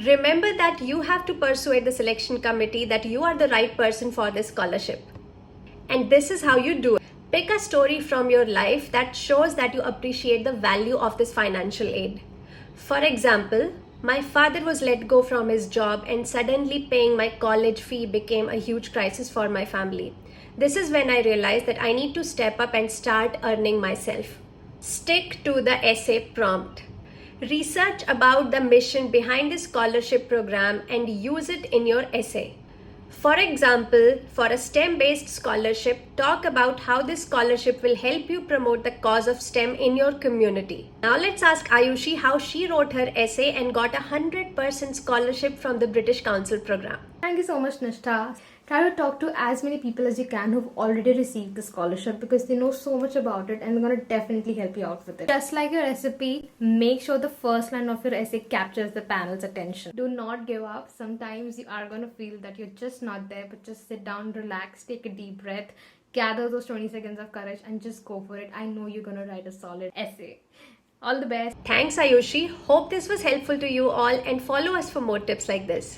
Remember that you have to persuade the selection committee that you are the right person for this scholarship. And this is how you do it. Pick a story from your life that shows that you appreciate the value of this financial aid. For example, my father was let go from his job and suddenly paying my college fee became a huge crisis for my family. This is when I realized that I need to step up and start earning myself. Stick to the essay prompt. Research about the mission behind this scholarship program and use it in your essay. For example, for a STEM-based scholarship, talk about how this scholarship will help you promote the cause of STEM in your community. Now let's ask Aayushi how she wrote her essay and got a 100% scholarship from the British Council program. Thank you so much, Nishtha. Try to talk to as many people as you can who've already received the scholarship because they know so much about it and they're going to definitely help you out with it. Just like your recipe, make sure the first line of your essay captures the panel's attention. Do not give up. Sometimes you are going to feel that you're just not there, but just sit down, relax, take a deep breath, gather those 20 seconds of courage and just go for it. I know you're going to write a solid essay. All the best. Thanks Aayushi. Hope this was helpful to you all and follow us for more tips like this.